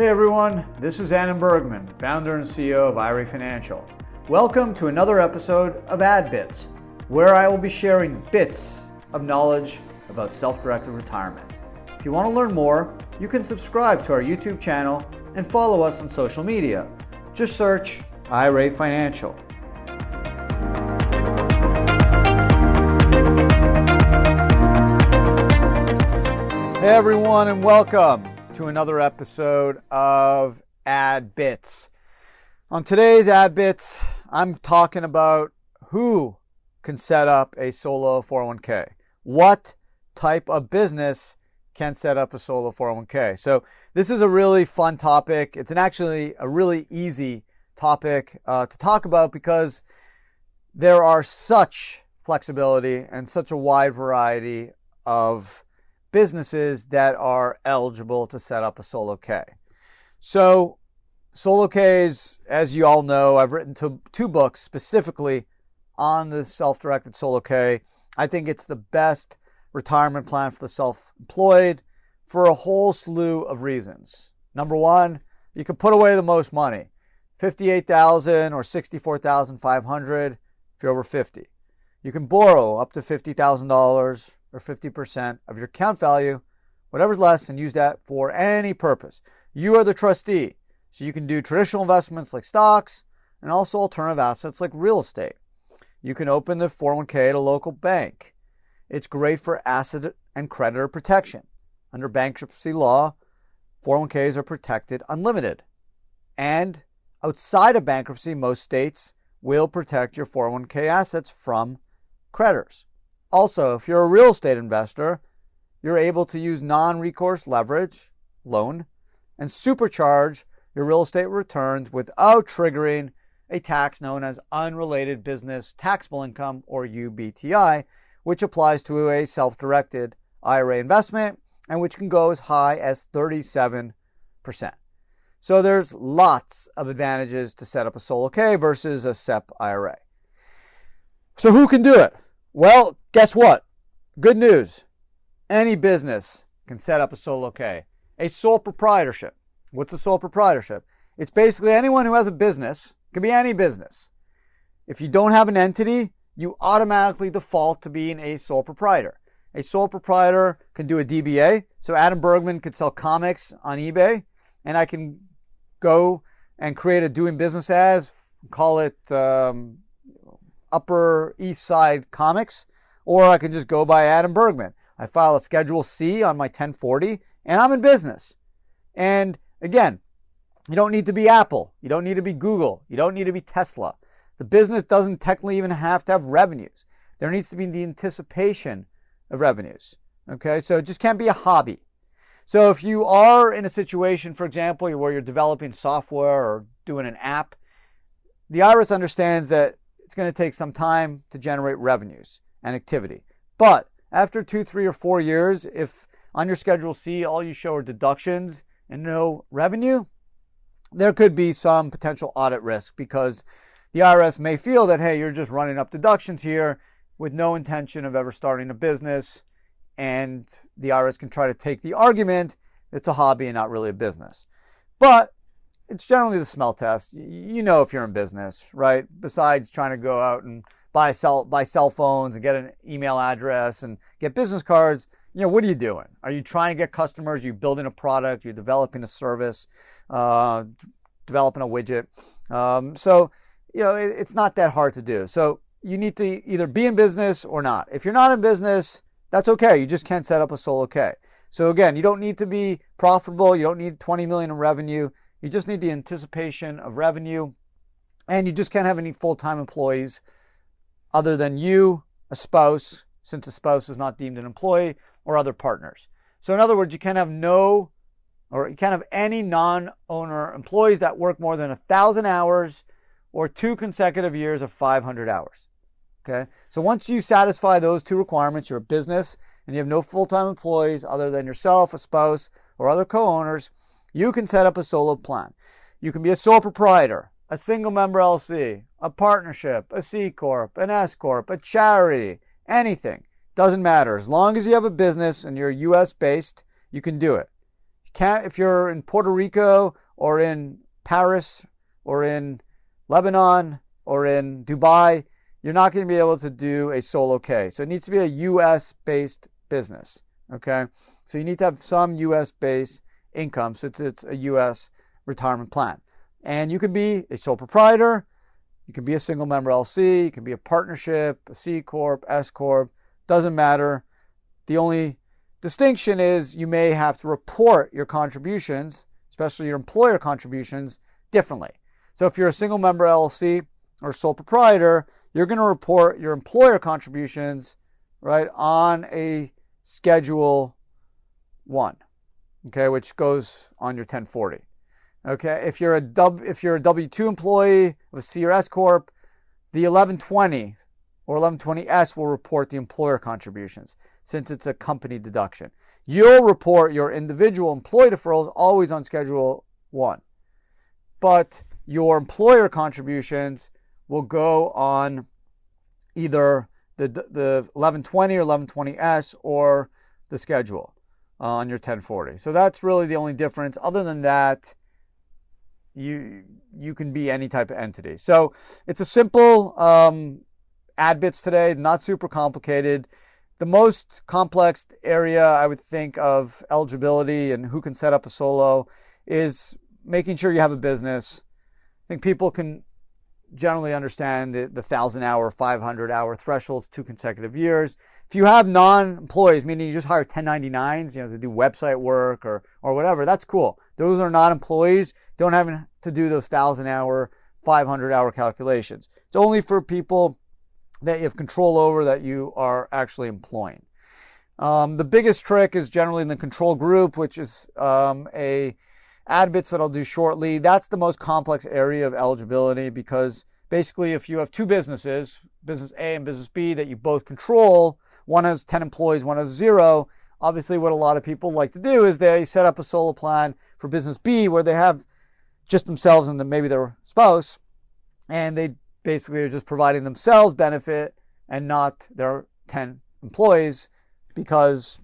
Hey everyone, this is Bergman, founder and CEO of IRA Financial. Welcome to another episode of Ad Bits, where I will be sharing bits of knowledge about self-directed retirement. If you want to learn more, you can subscribe to our YouTube channel and follow us on social media. Just search IRA Financial. Hey everyone, and welcome to another episode of Ad Bits. On today's Ad Bits, I'm talking about who can set up a solo 401k. What type of business can set up a solo 401k? So this is a really fun topic. It's actually a really easy topic to talk about because there are such flexibility and such a wide variety of businesses that are eligible to set up a solo K. So solo Ks, as you all know, I've written two books specifically on the self-directed solo K. I think it's the best retirement plan for the self-employed for a whole slew of reasons. Number one, you can put away the most money, $58,000 or $64,500 if you're over 50. You can borrow up to $50,000 or 50% of your account value, whatever's less, and use that for any purpose. You are the trustee, so you can do traditional investments like stocks and also alternative assets like real estate. You can open the 401k at a local bank. It's great for asset and creditor protection. Under bankruptcy law, 401ks are protected unlimited. And outside of bankruptcy, most states will protect your 401k assets from creditors. Also, if you're a real estate investor, you're able to use non-recourse leverage, loan, and supercharge your real estate returns without triggering a tax known as unrelated business taxable income, or UBTI, which applies to a self-directed IRA investment and which can go as high as 37%. So there's lots of advantages to set up a solo K versus a SEP IRA. So who can do it? Well, guess what? Good news. Any business can set up a solo K. A sole proprietorship. What's a sole proprietorship? It's basically anyone who has a business. It can be any business. If you don't have an entity, you automatically default to being a sole proprietor. A sole proprietor can do a DBA. So Bergman could sell comics on eBay, and I can go and create a doing business as, call it Upper East Side Comics, or I can just go by Bergman. I file a Schedule C on my 1040, and I'm in business. And again, you don't need to be Apple. You don't need to be Google. You don't need to be Tesla. The business doesn't technically even have to have revenues. There needs to be the anticipation of revenues. Okay, so it just can't be a hobby. So if you are in a situation, for example, where you're developing software or doing an app, the IRS understands that it's going to take some time to generate revenues and activity. But after 2, 3, or 4 years, if on your Schedule C all you show are deductions and no revenue, there could be some potential audit risk because the IRS may feel that, hey, you're just running up deductions here with no intention of ever starting a business, and the IRS can try to take the argument it's a hobby and not really a business. But it's generally the smell test. You know if you're in business, right? Besides trying to go out and buy cell phones and get an email address and get business cards, what are you doing? Are you trying to get customers? Are you building a product? You're developing a service, developing a widget. It's not that hard to do. So you need to either be in business or not. If you're not in business, that's okay. You just can't set up a solo K. So again, you don't need to be profitable. You don't need 20 million in revenue. You just need the anticipation of revenue, and you just can't have any full-time employees other than you, a spouse, since a spouse is not deemed an employee, or other partners. So in other words, you can't have any non-owner employees that work more than 1,000 hours or 2 consecutive years of 500 hours. Okay? So once you satisfy those 2 requirements, you're a business and you have no full-time employees other than yourself, a spouse, or other co-owners, you can set up a solo plan. You can be a sole proprietor, a single member LLC, a partnership, a C Corp, an S Corp, a charity, anything. Doesn't matter. As long as you have a business and you're US based, you can do it. If you're in Puerto Rico or in Paris or in Lebanon or in Dubai, you're not going to be able to do a solo K. So it needs to be a U.S.-based business, okay? So you need to have some U.S.-based income, so it's a U.S. retirement plan. And you can be a sole proprietor, you can be a single member LLC, you can be a partnership, a C Corp, S Corp, doesn't matter. The only distinction is you may have to report your contributions, especially your employer contributions, differently. So if you're a single member LLC or sole proprietor, you're going to report your employer contributions, right, on a Schedule 1, okay, which goes on your 1040. Okay, if you're a W-2 employee of a C or S Corp, the 1120 or 1120S will report the employer contributions since it's a company deduction. You'll report your individual employee deferrals always on Schedule 1, but your employer contributions will go on either the 1120 or 1120S or the schedule on your 1040. So that's really the only difference. Other than that, you can be any type of entity. So it's a simple AdBits today, not super complicated. The most complex area I would think of eligibility and who can set up a solo is making sure you have a business. I think people can generally understand the 1,000-hour, 500-hour thresholds, 2 consecutive years. If you have non-employees, meaning you just hire 1099s, to do website work or whatever, that's cool. Those are not employees, don't have to do those 1,000-hour, 500-hour calculations. It's only for people that you have control over that you are actually employing. The biggest trick is generally in the control group, which is a AdBits that I'll do shortly. That's the most complex area of eligibility because basically if you have two businesses, business A and business B, that you both control, one has 10 employees, one has 0, obviously what a lot of people like to do is they set up a solo plan for business B where they have just themselves and then maybe their spouse, and they basically are just providing themselves benefit and not their 10 employees because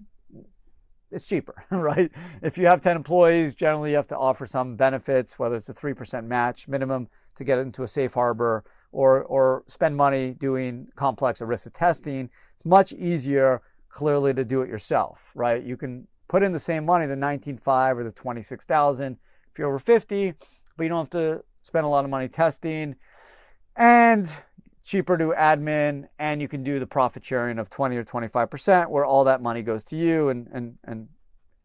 it's cheaper, right? If you have 10 employees, generally you have to offer some benefits, whether it's a 3% match minimum to get into a safe harbor or spend money doing complex ERISA testing. It's much easier, clearly, to do it yourself, right? You can put in the same money, the $19,500 or the $26,000 if you're over 50, but you don't have to spend a lot of money testing, and cheaper to admin, and you can do the profit sharing of 20 or 25% where all that money goes to you, and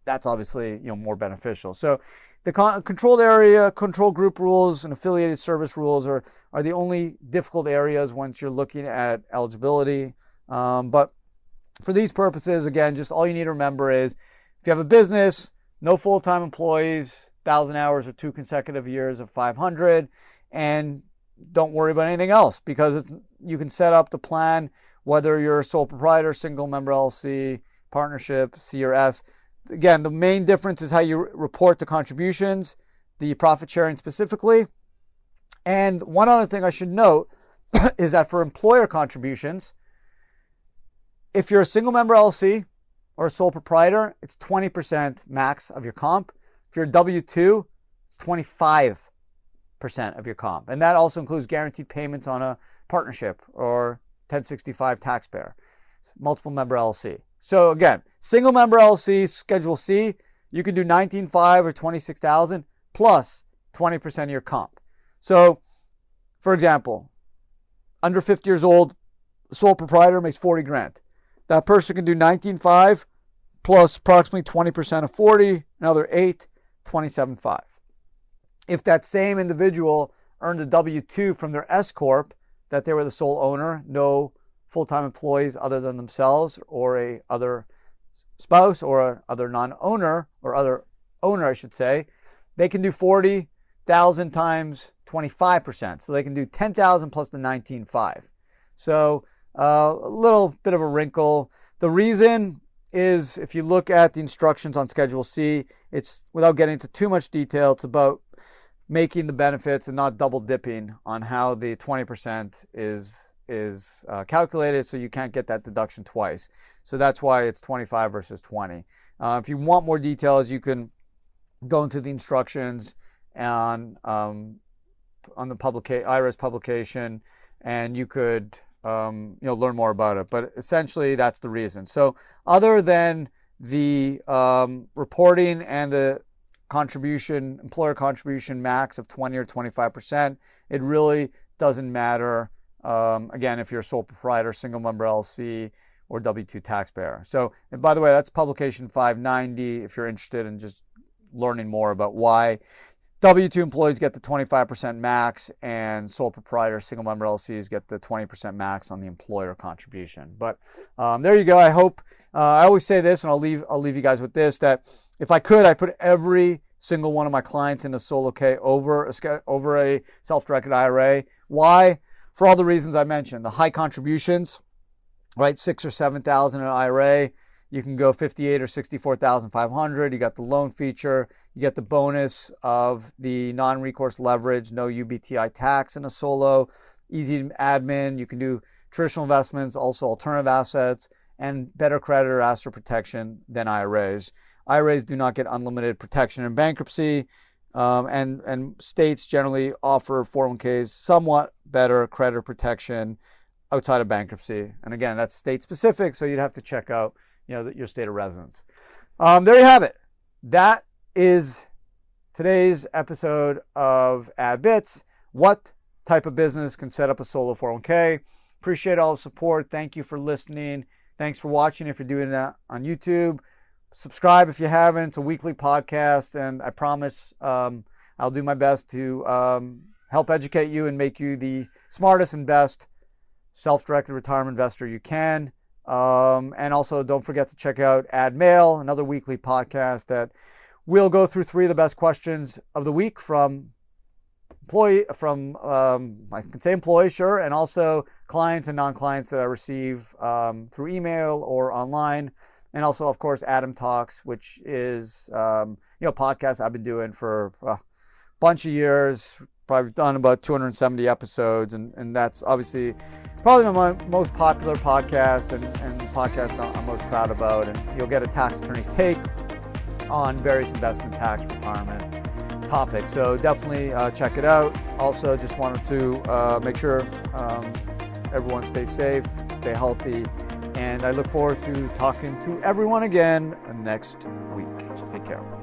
that's obviously more beneficial. So the controlled area, control group rules, and affiliated service rules are the only difficult areas once you're looking at eligibility. But for these purposes, again, just all you need to remember is if you have a business, no full-time employees, 1,000 hours or 2 consecutive years of 500, and don't worry about anything else because you can set up the plan whether you're a sole proprietor, single member LLC, partnership, C or S. Again, the main difference is how you report the contributions, the profit sharing specifically. And one other thing I should note is that for employer contributions, if you're a single member LLC or a sole proprietor, it's 20% max of your comp. If you're a W-2, it's 25% of your comp. And that also includes guaranteed payments on a partnership or 1065 taxpayer, multiple member LLC. So again, single member LLC, Schedule C, you can do $19,500 or $26,000 plus 20% of your comp. So for example, under 50 years old, sole proprietor makes 40 grand. That person can do $19,500 plus approximately 20% of 40, another 8, 27.5. If that same individual earned a W-2 from their S Corp, that they were the sole owner, no full-time employees other than themselves or a other spouse or a other non-owner or other owner, I should say, they can do 40,000 times 25%. So they can do 10,000 plus the 19.5. So a little bit of a wrinkle. The reason is if you look at the instructions on Schedule C, it's without getting into too much detail, it's about making the benefits and not double dipping on how the 20% is calculated, so you can't get that deduction twice. So that's why it's 25 versus 20. If you want more details, you can go into the instructions on the IRA's publication, and you could learn more about it. But essentially, that's the reason. So other than the reporting and the employer contribution max of 20 or 25%, it really doesn't matter, again, if you're a sole proprietor, single member LLC, or W-2 taxpayer. So, and by the way, that's publication 590 if you're interested in just learning more about why W-2 employees get the 25% max and sole proprietor, single member LLCs get the 20% max on the employer contribution. But there you go. I hope, I always say this, and I'll leave you guys with this, that if I could, I put every single one of my clients in a solo K over a self-directed IRA. Why? For all the reasons I mentioned. The high contributions, right? 6,000 or 7,000 in an IRA. You can go 58 or 64,500. You got the loan feature. You get the bonus of the non-recourse leverage, no UBTI tax in a solo, easy admin. You can do traditional investments, also alternative assets, and better creditor asset protection than IRAs. IRAs do not get unlimited protection in bankruptcy, and states generally offer 401ks somewhat better creditor protection outside of bankruptcy. And again, that's state specific, so you'd have to check out your state of residence. There you have it. That is today's episode of Add Bits. What type of business can set up a solo 401k? Appreciate all the support. Thank you for listening. Thanks for watching if you're doing that on YouTube. Subscribe if you haven't. It's a weekly podcast, and I promise I'll do my best to help educate you and make you the smartest and best self-directed retirement investor you can. And also don't forget to check out Add Mail, another weekly podcast that we'll go through 3 of the best questions of the week from employee, I can say employee, sure, and also clients and non-clients that I receive through email or online. And also, of course, Adam Talks, which is podcast I've been doing for a bunch of years. Probably done about 270 episodes, and that's obviously probably my most popular podcast and the podcast I'm most proud about. And you'll get a tax attorney's take on various investment, tax, retirement topics. So definitely check it out. Also, just wanted to make sure everyone stays safe, stay healthy, and I look forward to talking to everyone again next week. Take care.